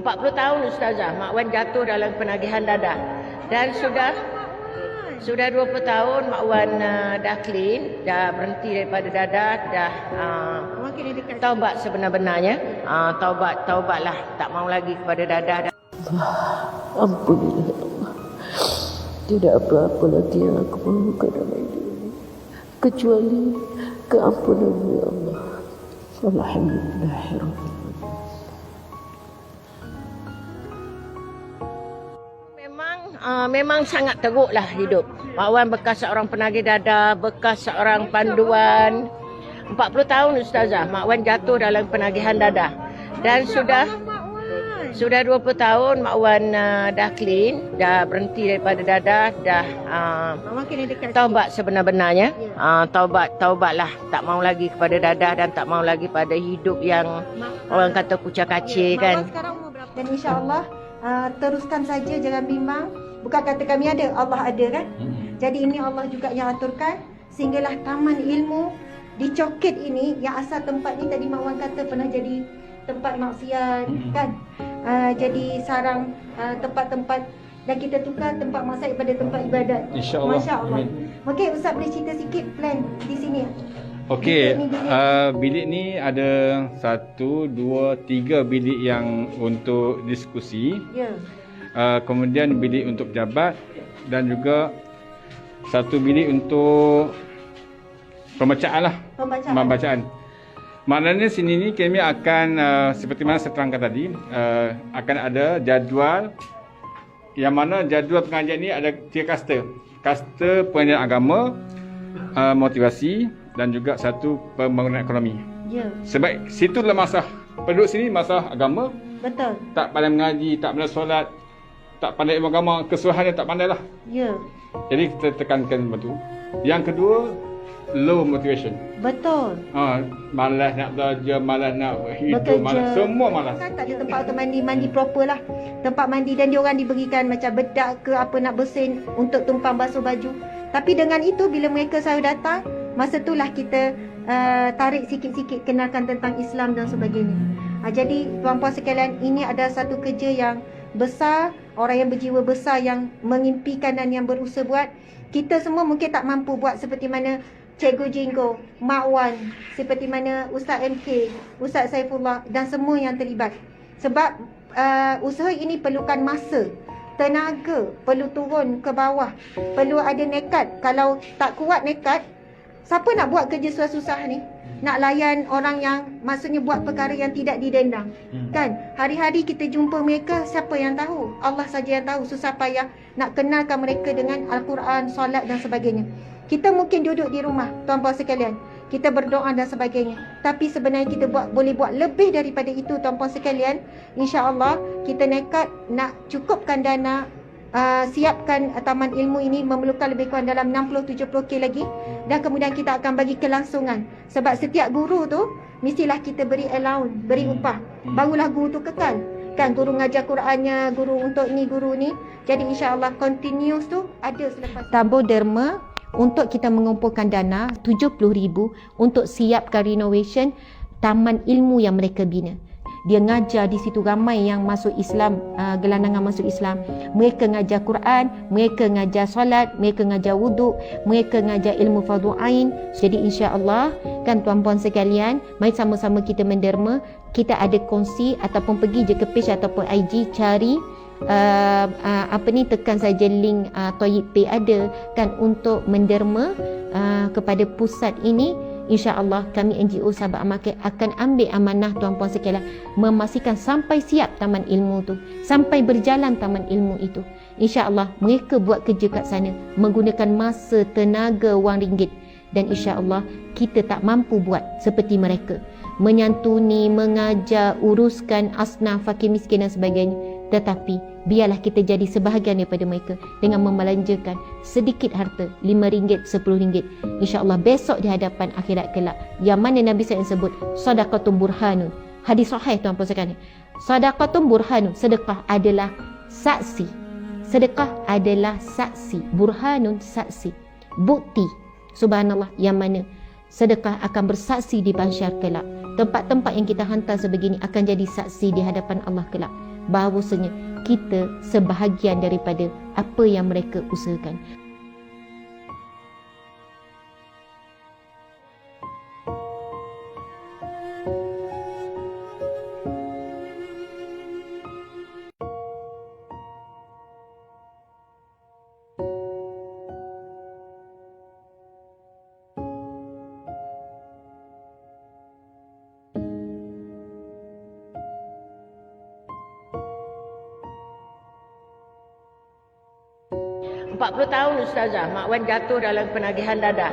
40 tahun Ustazah, Mak Wan jatuh dalam penagihan dadah. Dan sudah 20 tahun Mak Wan dah clean, dah berhenti daripada dadah, dah taubat sebenar-benarnya. Taubatlah, tak mau lagi kepada dadah. Ampunilah ya Allah. Tidak apa-apa lagi yang aku perlukan dalam hidup ini kecuali keampunan-Mu ya Allah. Alhamdulillahirrahmanirrahim. Memang sangat teruklah hidup. Mak Wan bekas seorang penagih dadah, bekas seorang panduan. 40 tahun Ustazah, Mak Wan jatuh dalam penagihan dadah. Dan sudah 20 tahun Mak Wan dah clean, dah berhenti daripada dadah, dah taubat sebenar-benarnya. Taubatlah, tak mau lagi kepada dadah dan tak mau lagi pada hidup yang orang kata kucak kacir kan. Dan insya-Allah teruskan saja, jangan bimbang. Bukan kata kami ada, Allah ada kan. Jadi ini Allah juga yang aturkan sehinggalah taman ilmu di Coket ini, yang asal tempat ni tadi Mak Wan kata pernah jadi tempat maksiat kan. Jadi sarang tempat-tempat, dan kita tukar tempat maksiat pada tempat ibadat. InsyaAllah. Masya-Allah. Okey, Ustaz boleh cerita sikit plan di sini? Okey, bilik ni ada 1, 2, 3 bilik yang untuk diskusi. Ya. Kemudian bilik untuk pejabat dan juga 1 bilik untuk pembacaan lah. Pembacaan. Maknanya sini ni kami akan seperti mana saya terangkan tadi, akan ada jadual, yang mana jadual pengajian ni ada 3 kasta. Kasta pengajian agama, motivasi dan juga 1 pembangunan ekonomi. Ya. Sebab situ adalah masalah penduduk sini, masalah agama. Betul. Tak pandai mengaji, tak pandai solat, tak pandai ilmu agama, kesusahannya tak pandai lah. Ya. Jadi kita tekankan betul. Yang kedua, low motivation. Betul. Malas nak belajar, malas nak hidup, malas, semua malas. Kan tak ada tempat untuk mandi proper lah. Tempat mandi, dan diorang diberikan macam bedak ke apa nak bersin untuk tumpang basuh baju. Tapi dengan itu bila mereka selalu datang, masa itulah kita tarik sikit-sikit, kenalkan tentang Islam dan sebagainya. Jadi tuan-puan sekalian, ini ada satu kerja yang besar, orang yang berjiwa besar yang mengimpikan dan yang berusaha buat. Kita semua mungkin tak mampu buat seperti mana Cikgu Jinggo, Mak Wan, seperti mana Ustaz MK, Ustaz Saifullah dan semua yang terlibat. Sebab usaha ini perlukan masa, tenaga, perlu turun ke bawah, perlu ada nekat. Kalau tak kuat nekat, siapa nak buat kerja susah-susah ni? Nak layan orang yang maksudnya buat perkara yang tidak didendang. Kan? Hari-hari kita jumpa mereka, siapa yang tahu? Allah saja yang tahu. Susah payah nak kenalkan mereka dengan Al-Quran, solat dan sebagainya. Kita mungkin duduk di rumah, tuan-puan sekalian, kita berdoa dan sebagainya. Tapi sebenarnya kita boleh buat lebih daripada itu, tuan-puan sekalian. InsyaAllah kita nekat nak cukupkan dana, siapkan taman ilmu ini memerlukan lebih kurang dalam 60-70k lagi. Dan kemudian kita akan bagi kelangsungan. Sebab setiap guru tu mestilah kita beri allowance, beri upah. Barulah guru tu kekal. Kan guru ngajar Qurannya, guru untuk ni, guru ni. Jadi insyaAllah continuous tu ada selepas Tabur Derma untuk kita mengumpulkan dana 70,000 untuk siapkan renovation taman ilmu yang mereka bina. Dia ngajar di situ ramai yang masuk Islam, gelandangan masuk Islam. Mereka ngajar Quran, mereka ngajar solat, mereka ngajar wuduk, mereka ngajar ilmu fardu ain. Jadi insya-Allah kan tuan-puan sekalian, mari sama-sama kita menderma. Kita ada kongsi ataupun pergi je ke page ataupun IG cari tekan saja link Toyib Pay ada kan untuk menderma kepada pusat ini. InsyaAllah kami NGO Sahabat Amal akan ambil amanah tuan-puan sekalian, memastikan sampai siap taman ilmu tu, sampai berjalan taman ilmu itu. InsyaAllah mereka buat kerja kat sana menggunakan masa, tenaga, wang ringgit. Dan insyaAllah kita tak mampu buat seperti mereka, menyantuni, mengajar, uruskan asnaf, fakir miskin dan sebagainya. Tetapi biarlah kita jadi sebahagian daripada mereka dengan membelanjakan sedikit harta, RM5, RM10. InsyaAllah besok di hadapan akhirat kelak, yang mana Nabi SAW sebut sadaqatun burhanun. Hadis sahih tuan-puan sekalian. Sadaqatun burhanun, sedekah adalah saksi. Sedekah adalah saksi. Burhanun, saksi, bukti. Subhanallah, yang mana sedekah akan bersaksi di mahsyar kelak. Tempat-tempat yang kita hantar sebegini akan jadi saksi di hadapan Allah kelak. bahawasanya kita sebahagian daripada apa yang mereka usahakan. Empat 40 tahun Ustazah, Mak Wan jatuh dalam penagihan dadah.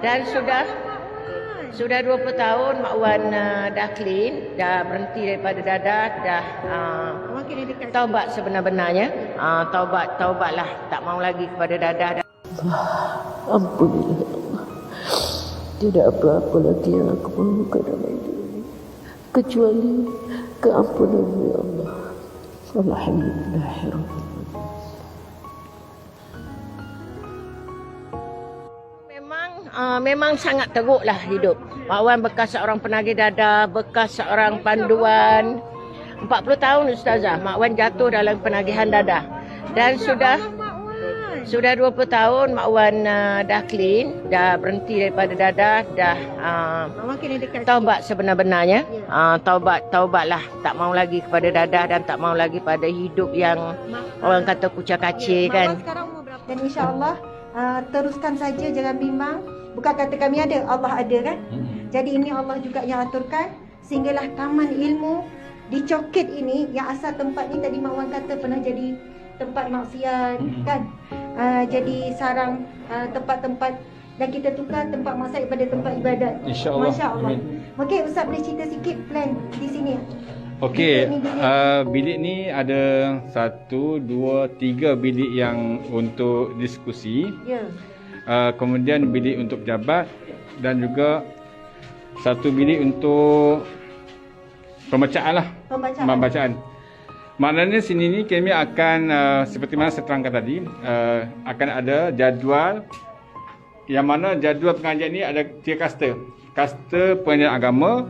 Dan sudah 20 tahun Mak Wan dah clean, dah berhenti daripada dadah, dah taubat sebenar-benarnya. Taubatlah, tak mau lagi kepada dadah. Ampunilah Allah. Tidak apa-apa lagi yang aku perlukan dalam hidup ini kecuali keampunan-Mu ya Allah. Alhamdulillahirrahmanirrahim. Memang sangat teruklah hidup. Mak Wan bekas seorang penagih dadah, bekas seorang panduan. 40 tahun Ustazah, Mak Wan jatuh dalam penagihan dadah. Dan sudah 20 tahun Mak Wan dah clean, dah berhenti daripada dadah, dah taubat sebenar-benarnya. Taubatlah, tak mau lagi kepada dadah dan tak mau lagi pada hidup yang orang kata kucak-kacir kan. Dan insya-Allah teruskan saja, jangan bimbang. Bukan kata kami ada, Allah ada kan. Jadi ini Allah juga yang aturkan sehinggalah taman ilmu di Coket ini, yang asal tempat ni tadi Mak Wan kata pernah jadi tempat maksiat kan. Jadi sarang tempat-tempat, dan kita tukar tempat maksiat pada tempat ibadat. InsyaAllah. Masya-Allah. Okey, Ustaz boleh cerita sikit plan di sini? Okey, bilik ni ada 1, 2, 3 bilik yang untuk diskusi. Ya. Kemudian bilik untuk pejabat dan juga 1 bilik untuk pembacaan lah. Pembacaan. Maknanya sini ni kami akan seperti mana saya terangkan tadi, akan ada jadual, yang mana jadual pengajian ni ada 3 kasta. Kasta pengajian agama,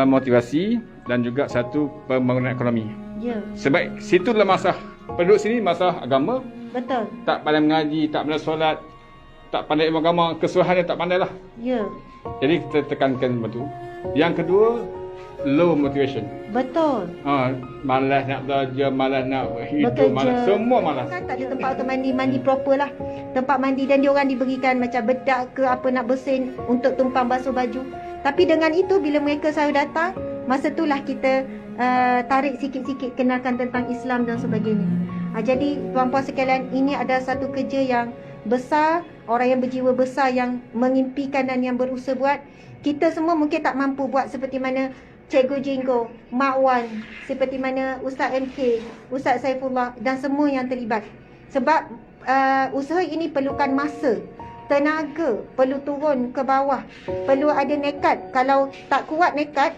motivasi dan juga 1 pembangunan ekonomi. Ya. Sebab situ adalah masalah penduduk sini, masalah agama. Betul. Tak pandai mengaji, tak pandai solat, tak pandai ilmu agama, kesusahannya tak pandai lah. Ya. Jadi kita tekankan betul. Yang kedua, low motivation. Betul. Malas nak belajar, malas nak hidup, Bekerja. malas, semua malas. Kan tak ada tempat untuk mandi proper lah. Tempat mandi, dan diorang diberikan macam bedak ke apa nak bersin untuk tumpang basuh baju. Tapi dengan itu bila mereka selalu datang, masa itulah kita tarik sikit-sikit, kenalkan tentang Islam dan sebagainya. Jadi tuan-puan sekalian, ini ada satu kerja yang besar, orang yang berjiwa besar yang mengimpikan dan yang berusaha buat. Kita semua mungkin tak mampu buat seperti mana Cikgu Jinggo, Mak Wan, seperti mana Ustaz MK, Ustaz Saifullah dan semua yang terlibat. Sebab usaha ini perlukan masa, tenaga, perlu turun ke bawah, perlu ada nekat. Kalau tak kuat nekat,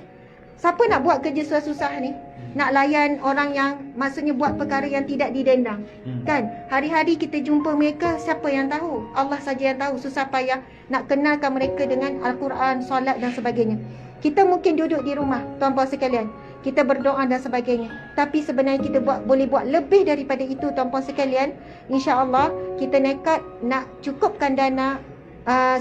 siapa nak buat kerja susah-susah ni? Nak layan orang yang maksudnya buat perkara yang tidak didendang. Kan? Hari-hari kita jumpa mereka, siapa yang tahu? Allah saja yang tahu. Susah payah nak kenalkan mereka dengan Al-Quran, solat dan sebagainya. Kita mungkin duduk di rumah, tuan-puan sekalian, kita berdoa dan sebagainya. Tapi sebenarnya kita boleh buat lebih daripada itu, tuan-puan sekalian. InsyaAllah kita nekat nak cukupkan dana,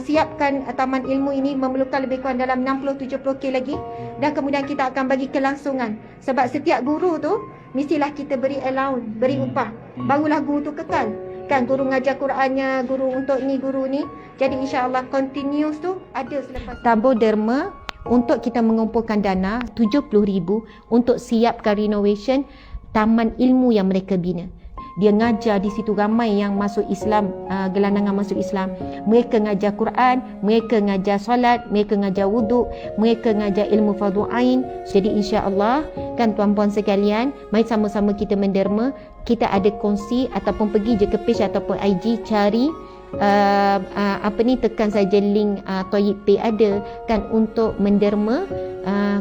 siapkan taman ilmu ini memerlukan lebih kurang dalam 60-70k lagi. Dan kemudian kita akan bagi kelangsungan. Sebab setiap guru tu mestilah kita beri allowance, beri upah. Barulah guru tu kekal. Kan guru ngajar Qurannya, guru untuk ni, guru ni. Jadi insya-Allah continuous tu ada selepas Tabur Derma untuk kita mengumpulkan dana 70,000 untuk siapkan renovation taman ilmu yang mereka bina. Dia ngajar di situ ramai yang masuk Islam, gelandangan masuk Islam. Mereka ngajar Quran, mereka ngajar solat, mereka ngajar wuduk, mereka ngajar ilmu fardu ain. Jadi insya-Allah kan tuan-puan sekalian, mari sama-sama kita menderma. Kita ada kongsi ataupun pergi je ke page ataupun IG cari tekan saja link Toyib Pay ada kan untuk menderma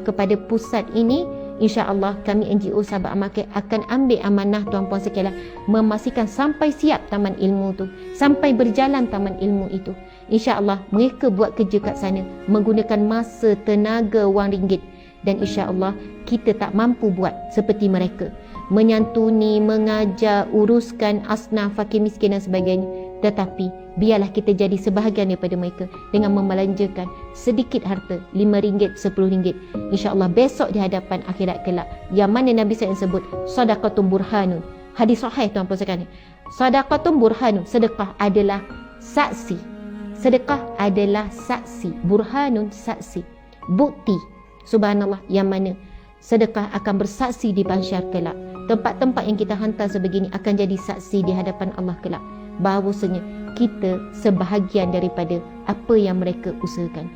kepada pusat ini. InsyaAllah kami NGO Sahabat Amal akan ambil amanah tuan-puan sekalian, memastikan sampai siap taman ilmu tu, sampai berjalan taman ilmu itu. InsyaAllah mereka buat kerja kat sana menggunakan masa, tenaga, wang ringgit. dan insya-Allah kita tak mampu buat seperti mereka, menyantuni, mengajar, uruskan asnaf, fakir miskin dan sebagainya. Tetapi biarlah kita jadi sebahagian daripada mereka dengan membelanjakan sedikit harta, RM5, RM10. InsyaAllah besok di hadapan akhirat kelak, yang mana Nabi SAW sebut sadaqatun burhanun. Hadis sahih tuan-tuan sekalian. Sadaqatun burhanun, sedekah adalah saksi. Sedekah adalah saksi. Burhanun, saksi. Bukti. Subhanallah, yang mana sedekah akan bersaksi di mahsyar kelak. Tempat-tempat yang kita hantar sebegini akan jadi saksi di hadapan Allah kelak, bahawasanya kita sebahagian daripada apa yang mereka usahakan.